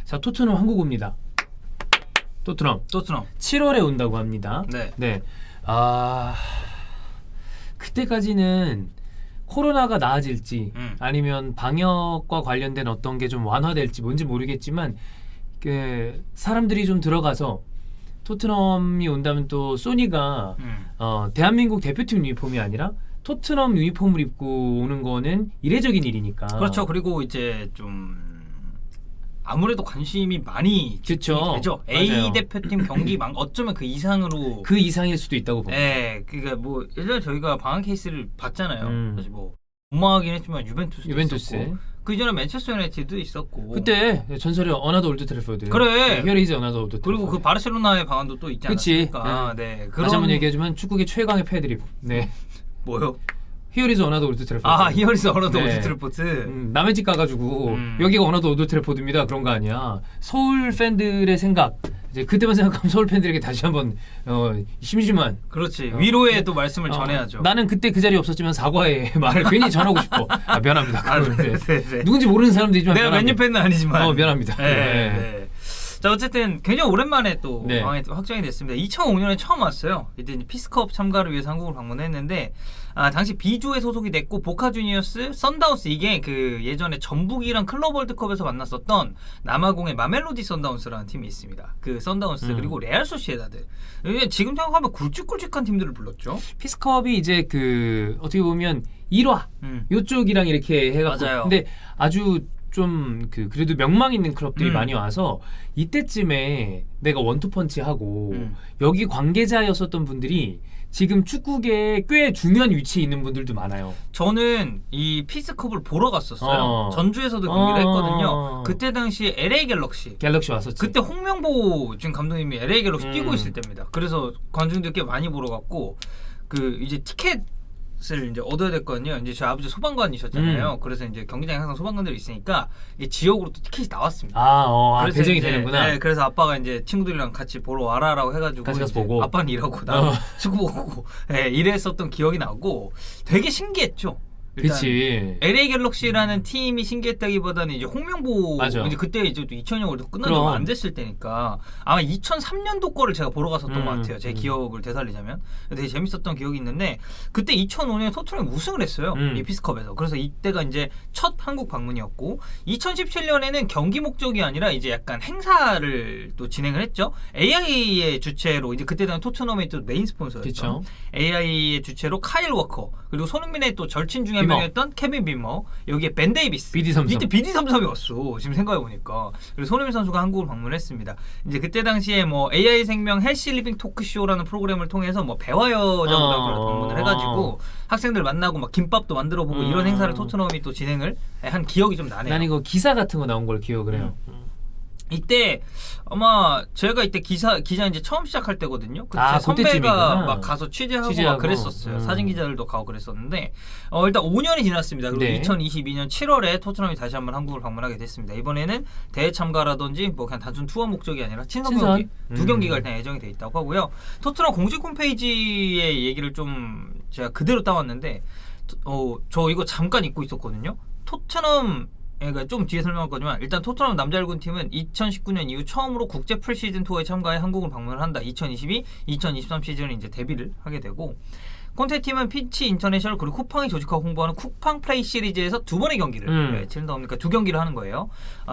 자, 토트넘 한국 옵니다. 토트넘 7월에 온다고 합니다. 네. 그때까지는 코로나가 나아질지 아니면 방역과 관련된 어떤 게 좀 완화될지 뭔지 모르겠지만 그 사람들이 좀 들어가서 토트넘이 온다면 또 소니가 대한민국 대표팀 유니폼이 아니라 토트넘 유니폼을 입고 오는 거는 이례적인 일이니까. 그렇죠. 그리고 이제 좀 아무래도 관심이 많이 그쵸. 되죠. A 대표팀 경기 어쩌면 그 이상으로 그 이상일 수도 있다고 봅니다. 네, 그러니까 뭐 예전에 저희가 방한 케이스를 봤잖아요. 사실 뭐 무망하긴 했지만 유벤투스도 있었고 그 이전에 맨체스터 유나이티드도 있었고 그때 전설의 어나더 올드 트래포드. 그래. 히어 이즈 어나더 올드 트래포드. 그리고 그 바르셀로나의 방안도 또 있지 않았습니까? 네. 다시 한번 얘기하지만 축구계 최강의 패드립. 네. 뭐요? 히어 이즈 어나더 올드 트래포드. 히어 이즈 어나더 올드 트래포드. 남의 집 가가지고 여기가 어나더 올드 트래포드입니다. 그런 거 아니야. 서울 팬들의 생각. 이제 그때만 생각하면 서울 팬들에게 다시 한번 심심한. 그렇지. 위로의 또 말씀을 전해야죠. 나는 그때 그 자리에 없었지만 사과의 말을 괜히 전하고 싶어. 미안합니다. 네. 누군지 모르는 사람들이지만 내가 맨유 팬은 아니지만. 미안합니다. 네. 자, 어쨌든 굉장히 오랜만에 또 네. 방황이 또 확정이 됐습니다. 2005년에 처음 왔어요. 이때 이제 피스컵 참가를 위해서 한국을 방문했는데 당시 B조에 소속이 됐고 보카 주니어스, 선다운스 이게 그 예전에 전북이랑 클럽 월드컵에서 만났었던 남아공의 마멜로디 선다운스라는 팀이 있습니다. 그 선다운스 그리고 레알 소시에다드. 지금 생각하면 굵직굵직한 팀들을 불렀죠. 피스컵이 이제 그 어떻게 보면 1화 요쪽이랑 이렇게 해갖고 맞아요. 근데 아주 좀 그래도 명망 있는 클럽들이 많이 와서 이때쯤에 내가 원투펀치 하고 여기 관계자였었던 분들이 지금 축구계에 꽤 중요한 위치에 있는 분들도 많아요. 저는 이 피스컵을 보러 갔었어요. 전주에서도 경기를 했거든요. 그때 당시 LA 갤럭시 왔었지. 그때 홍명보 지금 감독님이 LA 갤럭시 뛰고 있을 때입니다. 그래서 관중들 꽤 많이 보러 갔고 그 이제 티켓을 이제 얻어야 됐거든요. 이제 저희 아버지 소방관이셨잖아요. 그래서 이제 경기장에 항상 소방관들이 있으니까 이 지역으로 또 티켓이 나왔습니다. 그래서 배정이 되는구나. 네, 그래서 아빠가 이제 친구들이랑 같이 보러 와라라고 해가지고 같이 가서 보고 아빠는 일하고 나 축구 보고 이랬었던 기억이 나고 되게 신기했죠. 그렇지. LA 갤럭시라는 팀이 신기했다기보다는 이제 홍명보 맞아. 이제 그때 이제 또 2000년 월드컵 끝난 지 얼마 안 됐을 때니까 아마 2003년도 거를 제가 보러 갔었던 것 같아요. 제 기억을 되살리자면 되게 재밌었던 기억이 있는데 그때 2005년에 토트넘이 우승을 했어요. 이 피스컵에서. 그래서 이때가 이제 첫 한국 방문이었고 2017년에는 경기 목적이 아니라 이제 약간 행사를 또 진행을 했죠. AI의 주체로 이제 그때 당시 토트넘의 또 메인 스폰서였죠. AI의 주체로 카일 워커 그리고 손흥민의 또 절친 중에 한 명이었던 케빈 비머 여기에 벤 데이비스 BD 삼성 이때 BD 삼성이 왔어. 지금 생각해 보니까 그리고 손흥민 선수가 한국을 방문했습니다. 이제 그때 당시에 뭐 AI 생명 헬시 리빙 토크쇼라는 프로그램을 통해서 뭐 배화여자고등학교를 방문을 해가지고 학생들 만나고 막 김밥도 만들어보고 이런 행사를 토트넘이 또 진행을 한 기억이 좀 나네요. 난 이거 기사 같은 거 나온 걸 기억을 해요. 이때 아마 제가 이때 기자 이제 처음 시작할 때거든요. 그때 제 선배가 그때쯤이구나. 막 가서 취재하고 막 그랬었어요. 사진 기자들도 가고 그랬었는데 일단 5년이 지났습니다. 그리고 2022년 7월에 토트넘이 다시 한번 한국을 방문하게 됐습니다. 이번에는 대회 참가라든지 뭐 그냥 단순 투어 목적이 아니라 친선 경기 두 경기가 일단 예정이 돼 있다고 하고요. 토트넘 공식 홈페이지의 얘기를 좀 제가 그대로 따왔는데 저 이거 잠깐 잊고 있었거든요. 토트넘 그러니까 좀 뒤에 설명할 거지만 일단 토트넘 남자 1군 팀은 2019년 이후 처음으로 국제 프리시즌 투어에 참가해 한국을 방문을 한다. 2022, 2023 시즌은 이제 데뷔를 하게 되고 콘테 팀은 피치 인터내셔널 그리고 쿠팡이 조직하고 홍보하는 쿠팡 플레이 시리즈에서 두 번의 경기를 치른다 보니까 두 경기를 하는 거예요.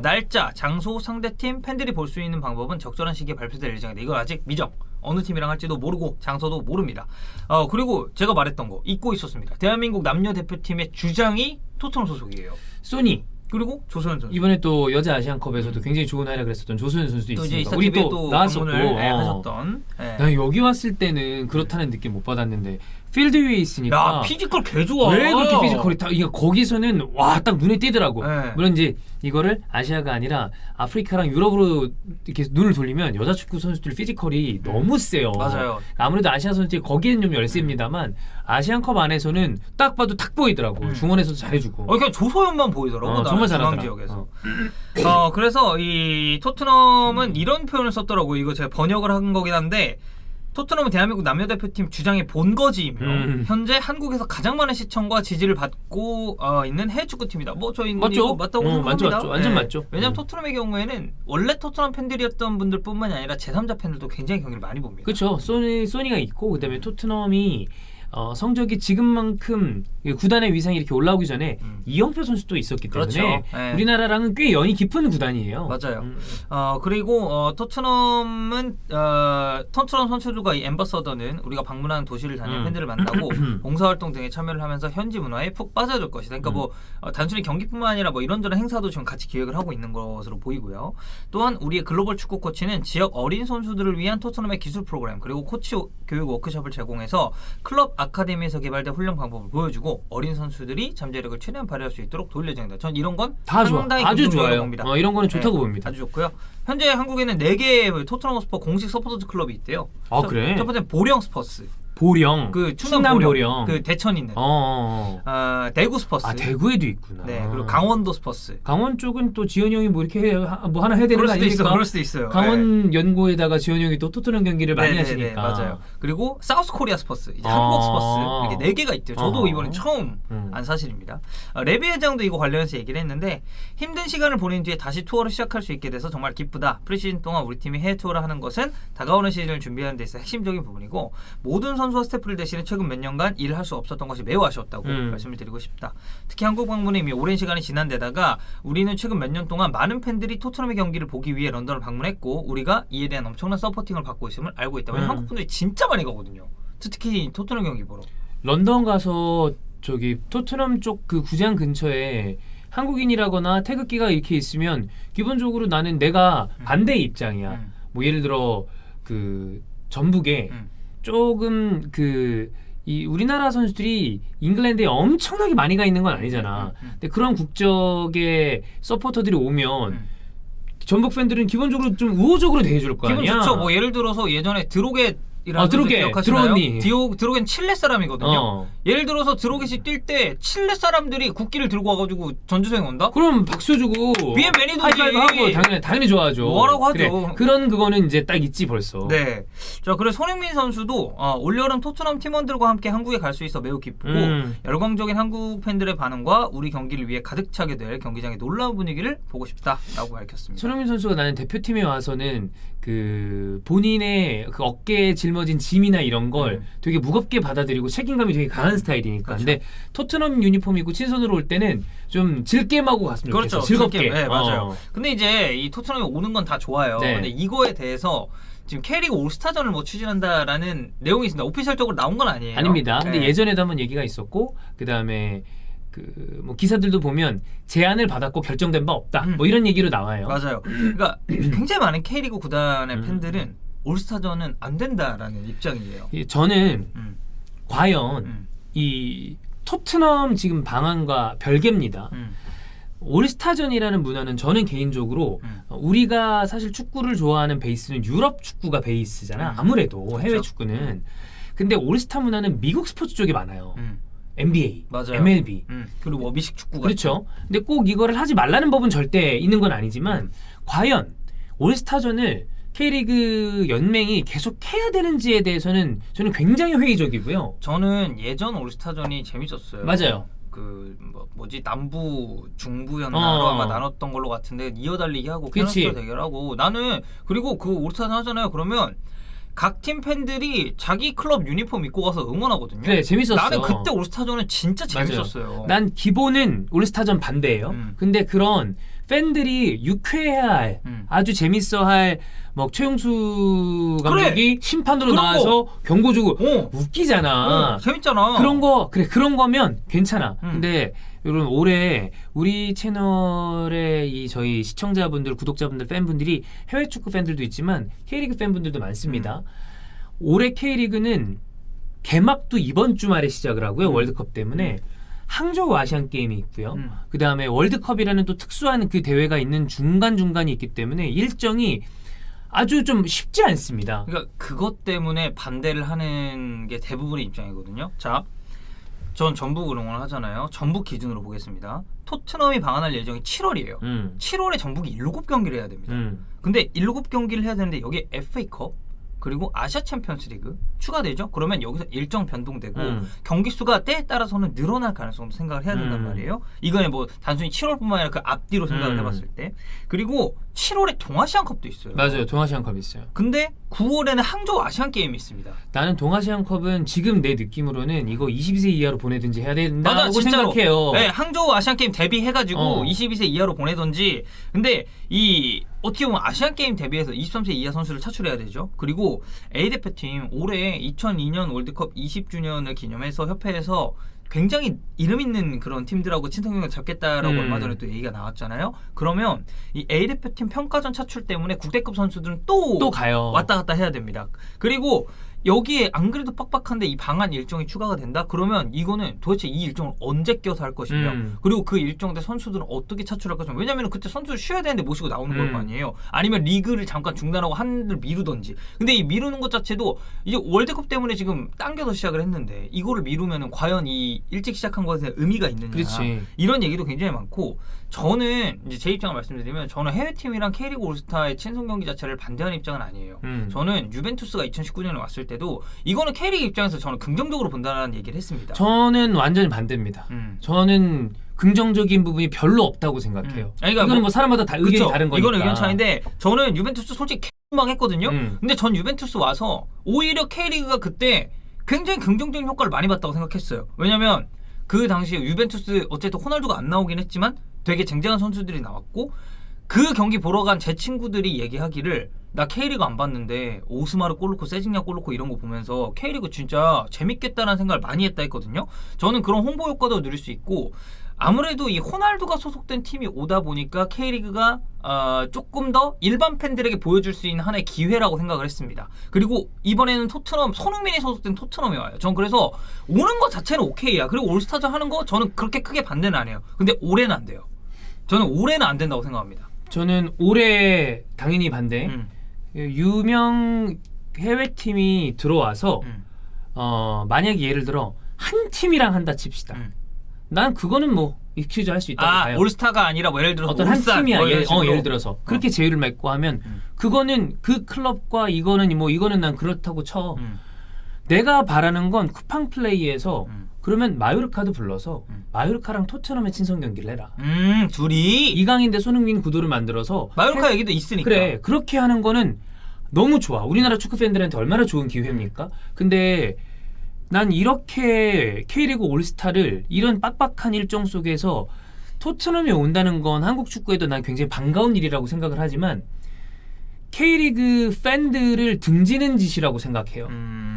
날짜, 장소, 상대팀, 팬들이 볼 수 있는 방법은 적절한 시기에 발표될 예정이다. 이건 아직 미정. 어느 팀이랑 할지도 모르고 장소도 모릅니다. 그리고 제가 말했던 거 잊고 있었습니다. 대한민국 남녀 대표팀의 주장이 토트넘 소속이에요. 소니 그리고 조소연 선수. 이번에 또 여자 아시안컵에서도 굉장히 좋은 활약을 했었던 조소연 선수도 또 있습니다. 이제 우리 또 나왔었고 하셨던. 나 여기 왔을 때는 그렇다는 느낌 못 받았는데 필드 위에 있으니까 야 피지컬 개 좋아. 왜 그렇게 피지컬이 이게 거기서는 와 딱 눈에 띄더라고. 네. 물론 이제 이거를 아시아가 아니라 아프리카랑 유럽으로 이렇게 눈을 돌리면 여자 축구 선수들 피지컬이 너무 세요. 맞아요. 아무래도 아시아 선수들이 거기에는 좀 열세입니다만 아시안컵 안에서는 딱 봐도 탁 보이더라고. 중원에서도 잘해주고. 그냥 조소연만 보이더라고. 정말 중앙 잘하더라. 지역에서. 그래서 이 토트넘은 이런 표현을 썼더라고. 이거 제가 번역을 한 거긴 한데 토트넘은 대한민국 남녀 대표팀 주장의 본거지이며 현재 한국에서 가장 많은 시청과 지지를 받고 있는 해외 축구팀이다. 뭐 저희 맞죠? 맞다고 생각합니다. 맞죠. 완전 맞죠. 왜냐하면 토트넘의 경우에는 원래 토트넘 팬들이었던 분들뿐만이 아니라 제3자 팬들도 굉장히 경기를 많이 봅니다. 그렇죠. 소니가 있고 그다음에 토트넘이 성적이 지금만큼 구단의 위상이 이렇게 올라오기 전에 이영표 선수도 있었기 때문에 그렇죠. 네. 우리나라랑은 꽤 연이 깊은 구단이에요. 맞아요. 그리고 토트넘은 토트넘 선수들과 이 엠버서더는 우리가 방문하는 도시를 다니는 팬들을 만나고 봉사활동 등에 참여를 하면서 현지 문화에 푹 빠져들 것이다. 그러니까 뭐 단순히 경기뿐만 아니라 뭐 이런저런 행사도 지금 같이 기획을 하고 있는 것으로 보이고요. 또한 우리의 글로벌 축구 코치는 지역 어린 선수들을 위한 토트넘의 기술 프로그램 그리고 코치 교육 워크숍을 제공해서 클럽 아카데미에서 개발된 훈련 방법을 보여주고 어린 선수들이 잠재력을 최대한 발휘할 수 있도록 도울 예정이다. 전 이런 건 다 좋아. 아주 좋아요. 봅니다. 이런 거는 좋다고 봅니다. 아주 좋고요. 현재 한국에는 4개의 토트넘 호스퍼 공식 서포터즈 클럽이 있대요. 그래? 첫 번째는 보령 스퍼스. 보령. 그 충남 보령. 그 대천 있는. 대구 스퍼스. 대구에도 있구나. 네. 그리고 강원도 스퍼스. 강원 쪽은 또 지현이 형이 뭐 이렇게 뭐 하나 해야 되는 거 아닙니까? 그럴 수도 있어요. 강원 연고에다가 지현이 형이 또 토트넘 경기를 많이 하시니까. 맞아요. 그리고 사우스 코리아 스퍼스, 이제 한국 스퍼스 이렇게 4개가 있대요. 저도 이번에 처음 안 사실입니다. 레비 회장도 이거 관련해서 얘기를 했는데 힘든 시간을 보낸 뒤에 다시 투어를 시작할 수 있게 돼서 정말 기쁘다. 프리시즌 동안 우리 팀이 해외 투어를 하는 것은 다가오는 시즌을 준비하는 데 있어 핵심적인 부분이고 모든 선수와 스태프를 대신해 최근 몇 년간 일을 할 수 없었던 것이 매우 아쉬웠다고 말씀을 드리고 싶다. 특히 한국 방문에 이미 오랜 시간이 지난 데다가 우리는 최근 몇 년 동안 많은 팬들이 토트넘의 경기를 보기 위해 런던을 방문했고 우리가 이에 대한 엄청난 서포팅을 받고 있음을 알고 있다. 왜냐면 한국 분들이 진짜 많이 가거든요. 특히 토트넘 경기 보러. 런던 가서 저기 토트넘 쪽 그 구장 근처에 한국인이라거나 태극기가 이렇게 있으면 기본적으로 나는 내가 반대의 입장이야. 뭐 예를 들어 그 전북에 조금 이 우리나라 선수들이 잉글랜드에 엄청나게 많이 가 있는 건 아니잖아. 근데 그런 국적의 서포터들이 오면 전북 팬들은 기본적으로 좀 우호적으로 대해줄 거 아니야. 기분 좋죠. 뭐 예를 들어서 예전에 드로겟 드로겐 칠레 사람이거든요. 예를 들어서 드로겟이 뛸 때 칠레 사람들이 국기를 들고 와가지고 전주소행 온다? 그럼 박수 주고 비엔 매니도지 하이파이브 하고 당연히 좋아하죠. 뭐라고 하죠. 그래, 그런 그거는 이제 딱 있지 벌써. 네. 자, 그래서 손흥민 선수도 올여름 토트넘 팀원들과 함께 한국에 갈 수 있어 매우 기쁘고 열광적인 한국 팬들의 반응과 우리 경기를 위해 가득 차게 될 경기장의 놀라운 분위기를 보고 싶다라고 밝혔습니다. 손흥민 선수가 나는 대표팀에 와서는 그 본인의 그 어깨에 짊어진 짐이나 이런 걸 되게 무겁게 받아들이고 책임감이 되게 강한 스타일이니까. 그렇죠. 근데 토트넘 유니폼 입고 친선으로 올 때는 좀 즐겜하고 갔으면 좋겠어. 그렇죠. 즐겁게. 네, 맞아요. 근데 이제 이 토트넘이 오는 건 다 좋아요. 네. 근데 이거에 대해서 지금 K리그 올스타전을 뭐 추진한다라는 내용이 있습니다. 오피셜적으로 나온 건 아니에요. 아닙니다. 네. 근데 예전에도 한번 얘기가 있었고 그다음에 뭐 기사들도 보면 제안을 받았고 결정된 바 없다. 뭐 이런 얘기로 나와요. 맞아요. 그러니까 굉장히 많은 K리그 구단의 팬들은 올스타전은 안 된다라는 입장이에요. 저는 과연 이 토트넘 지금 방안과 별개입니다. 올스타전이라는 문화는 저는 개인적으로 우리가 사실 축구를 좋아하는 베이스는 유럽 축구가 베이스잖아. 아무래도 해외 그렇죠. 축구는. 근데 올스타 문화는 미국 스포츠 쪽에 많아요. NBA, 맞아요. MLB. 그리고 뭐 미식 축구가 그렇죠. 근데 꼭 이거를 하지 말라는 법은 절대 있는 건 아니지만 과연 올스타전을 K리그 연맹이 계속 해야 되는지에 대해서는 저는 굉장히 회의적이고요. 저는 예전 올스타전이 재밌었어요. 맞아요. 그 뭐지 남부 중부 연나로 아마 나눴던 걸로 같은데 이어달리기 하고 페널티 대결하고 나는 그리고 그 올스타전 하잖아요. 그러면 각 팀 팬들이 자기 클럽 유니폼 입고 가서 응원하거든요. 그래, 재밌었어. 나는 그때 올스타전은 진짜 재밌었어요. 맞아요. 난 기본은 올스타전 반대예요. 근데 그런 팬들이 유쾌해야 할 아주 재밌어할 뭐 최용수 감독이 그래. 심판으로 나와서 경고 주고 웃기잖아. 재밌잖아. 그런 거면 괜찮아. 근데 여러분 올해 우리 채널의 이 저희 시청자분들, 구독자분들, 팬분들이 해외 축구 팬들도 있지만 K리그 팬분들도 많습니다. 올해 K리그는 개막도 이번 주말에 시작을 하고요. 월드컵 때문에. 항저우 아시안 게임이 있고요. 그 다음에 월드컵이라는 또 특수한 그 대회가 있는 중간중간이 있기 때문에 일정이 아주 좀 쉽지 않습니다. 그러니까 그것 때문에 반대를 하는 게 대부분의 입장이거든요. 자, 전 전북을 응원을 하잖아요. 전북 기준으로 보겠습니다. 토트넘이 방한할 예정이 7월이에요. 7월에 전북이 7경기를 해야 됩니다. 근데 7경기를 해야 되는데 여기에 FA컵, 그리고 아시아 챔피언스리그 추가되죠. 그러면 여기서 일정 변동되고 경기 수가 때에 따라서는 늘어날 가능성도 생각을 해야 된단 말이에요. 이거는 뭐 단순히 7월뿐만 아니라 그 앞뒤로 생각을 해봤을 때. 그리고 7월에 동아시안컵도 있어요. 맞아요. 동아시안컵 있어요. 근데 9월에는 항저우 아시안 게임이 있습니다. 나는 동아시안컵은 지금 내 느낌으로는 이거 22세 이하로 보내든지 해야 된다고 맞아, 진짜로. 생각해요. 네, 항저우 아시안 게임 데뷔해가지고 22세 이하로 보내든지. 근데 이 어떻게 보면 아시안 게임 대비해서 23세 이하 선수를 차출해야 되죠. 그리고 A 대표팀 올해 2002년 월드컵 20주년을 기념해서 협회에서 굉장히 이름 있는 그런 팀들하고 친선경을 잡겠다라고 얼마 전에 또 얘기가 나왔잖아요. 그러면 이 A 대표팀 평가전 차출 때문에 국대급 선수들은 또 가요. 왔다 갔다 해야 됩니다. 그리고 여기에 안 그래도 빡빡한데 이 방한 일정이 추가가 된다? 그러면 이거는 도대체 이 일정을 언제 껴서 할 것이며 그리고 그 일정 때 선수들은 어떻게 차출할 것이며 왜냐면 그때 선수를 쉬어야 되는데 모시고 나오는 걸 거 아니에요. 아니면 리그를 잠깐 중단하고 한들 미루던지. 근데 이 미루는 것 자체도 이제 월드컵 때문에 지금 당겨서 시작을 했는데 이거를 미루면 과연 이 일찍 시작한 것에 의미가 있느냐. 그렇지. 이런 얘기도 굉장히 많고 저는 이제 제 입장을 말씀드리면 저는 해외팀이랑 K리그 올스타의 친선 경기 자체를 반대하는 입장은 아니에요. 저는 유벤투스가 2019년에 왔을 때도 이거는 K리그 입장에서 저는 긍정적으로 본다는 얘기를 했습니다. 저는 완전히 반대입니다. 저는 긍정적인 부분이 별로 없다고 생각해요. 이거는 뭐 사람마다 다 의견이 다른 거니까. 이거는 의견 차인데 저는 유벤투스 솔직히 개망했거든요. 근데 전 유벤투스 와서 오히려 K리그가 그때 굉장히 긍정적인 효과를 많이 봤다고 생각했어요. 왜냐면 그 당시에 유벤투스 어쨌든 호날두가 안 나오긴 했지만 되게 쟁쟁한 선수들이 나왔고 그 경기 보러 간 제 친구들이 얘기하기를 나 K리그 안 봤는데 오스마르 골 넣고 세징야 골 넣고 이런 거 보면서 K리그 진짜 재밌겠다는 생각을 많이 했다 했거든요. 저는 그런 홍보 효과도 누릴 수 있고 아무래도 이 호날두가 소속된 팀이 오다 보니까 K리그가 조금 더 일반 팬들에게 보여줄 수 있는 하나의 기회라고 생각을 했습니다. 그리고 이번에는 토트넘, 손흥민이 소속된 토트넘이 와요. 전 그래서 오는 것 자체는 오케이야. 그리고 올스타전 하는 거 저는 그렇게 크게 반대는 안 해요. 근데 올해는 안 돼요. 저는 올해는 안 된다고 생각합니다. 저는 올해 당연히 반대. 유명 해외팀이 들어와서 만약에 예를 들어 한 팀이랑 한다 칩시다. 난 그거는 뭐 익스큐즈 할 수 있다고 봐요. 올스타가 아니라 뭐 예를 들어서 어떤 한 팀이야. 뭐 예를 들어서 그렇게 제휴를 맺고 하면 그거는 그 클럽과 이거는 뭐 이거는 난 그렇다고 쳐. 내가 바라는 건 쿠팡 플레이에서 그러면 마요르카도 불러서 마요르카랑 토트넘의 친선 경기를 해라. 둘이 이강인 대 손흥민 구도를 만들어서 마요르카 얘기도 있으니까. 그래 그렇게 하는 거는 너무 좋아. 우리나라 축구 팬들한테 얼마나 좋은 기회입니까? 근데 난 이렇게 K리그 올스타를 이런 빡빡한 일정 속에서 토트넘이 온다는 건 한국 축구에도 난 굉장히 반가운 일이라고 생각을 하지만 K리그 팬들을 등지는 짓이라고 생각해요.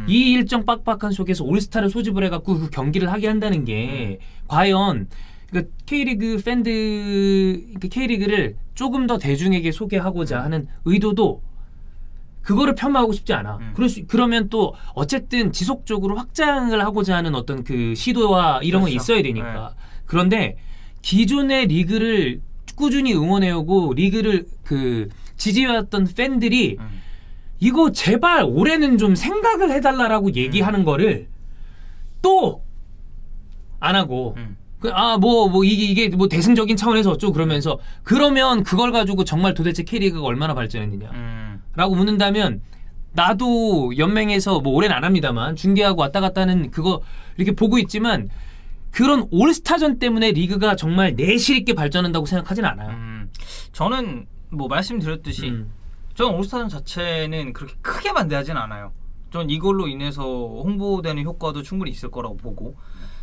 이 일정 빡빡한 속에서 올스타를 소집을 해갖고 그 경기를 하게 한다는 게 과연 그러니까 K리그 팬들 K리그를 조금 더 대중에게 소개하고자 하는 의도도 그거를 폄하하고 싶지 않아. 그러면 또 어쨌든 지속적으로 확장을 하고자 하는 어떤 그 시도와 이런 건 있어야 되니까. 그런데 기존의 리그를 꾸준히 응원해오고 리그를 그 지지해왔던 팬들이 이거 제발 올해는 좀 생각을 해달라라고 얘기하는 거를 또 안 하고 이게 뭐 대승적인 차원에서 어쩌고 그러면서 그러면 그걸 가지고 정말 도대체 K리그가 얼마나 발전했느냐 라고 묻는다면 나도 연맹에서 뭐 올해는 안 합니다만 중계하고 왔다 갔다 하는 그거 이렇게 보고 있지만 그런 올스타전 때문에 리그가 정말 내실 있게 발전한다고 생각하진 않아요. 저는 뭐 말씀드렸듯이 저는 올스타전 자체는 그렇게 크게 반대하진 않아요. 전 이걸로 인해서 홍보되는 효과도 충분히 있을 거라고 보고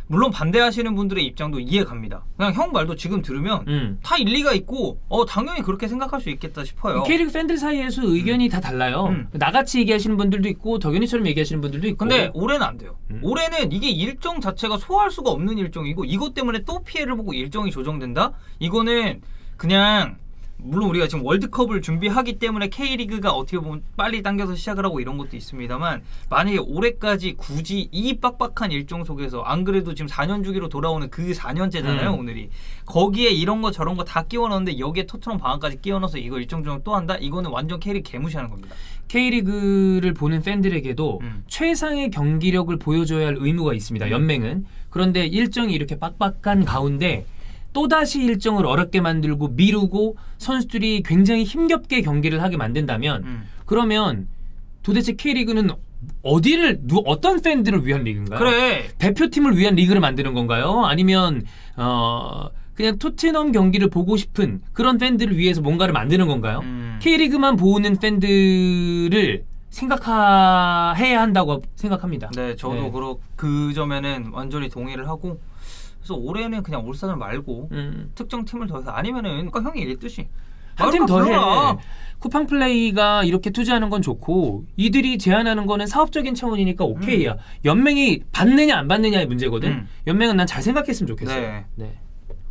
물론 반대하시는 분들의 입장도 이해갑니다. 그냥 형 말도 지금 들으면 다 일리가 있고 당연히 그렇게 생각할 수 있겠다 싶어요. K리그 팬들 사이에서 의견이 다 달라요. 나같이 얘기하시는 분들도 있고 덕현이처럼 얘기하시는 분들도 있고. 근데 올해는 안 돼요. 올해는 이게 일정 자체가 소화할 수가 없는 일정이고 이것 때문에 또 피해를 보고 일정이 조정된다? 이거는 그냥 물론 우리가 지금 월드컵을 준비하기 때문에 K리그가 어떻게 보면 빨리 당겨서 시작을 하고 이런 것도 있습니다만 만약에 올해까지 굳이 이 빡빡한 일정 속에서 안 그래도 지금 4년 주기로 돌아오는 그 4년째잖아요 오늘이 거기에 이런 거 저런 거 다 끼워 넣었는데 여기에 토트넘 방학까지 끼워 넣어서 이거 일정 조정 또 한다? 이거는 완전 K리그 개무시하는 겁니다. K리그를 보는 팬들에게도 최상의 경기력을 보여줘야 할 의무가 있습니다. 연맹은. 그런데 일정이 이렇게 빡빡한 가운데 또다시 일정을 어렵게 만들고 미루고 선수들이 굉장히 힘겹게 경기를 하게 만든다면 그러면 도대체 K리그는 어떤 팬들을 위한 리그인가요? 그래. 대표팀을 위한 리그를 만드는 건가요? 아니면 그냥 토트넘 경기를 보고 싶은 그런 팬들을 위해서 뭔가를 만드는 건가요? K리그만 보는 팬들을 생각해야 한다고 생각합니다. 네, 저도 그 점에는 완전히 동의를 하고, 그래서 올해는 그냥 올스타전 말고 특정 팀을 더해서, 아니면은 그러니까 형이 얘기했듯이 한 팀 더 해. 쿠팡 플레이가 이렇게 투자하는 건 좋고 이들이 제안하는 거는 사업적인 차원이니까 오케이야. 연맹이 받느냐 안 받느냐의 문제거든. 연맹은 난 잘 생각했으면 좋겠어. 네. 네.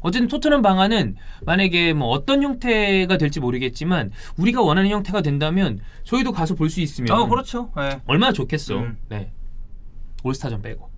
어쨌든 토트넘 방안은 만약에 뭐 어떤 형태가 될지 모르겠지만 우리가 원하는 형태가 된다면 저희도 가서 볼 수 있으면 그렇죠. 네. 얼마나 좋겠어. 네. 올스타전 빼고.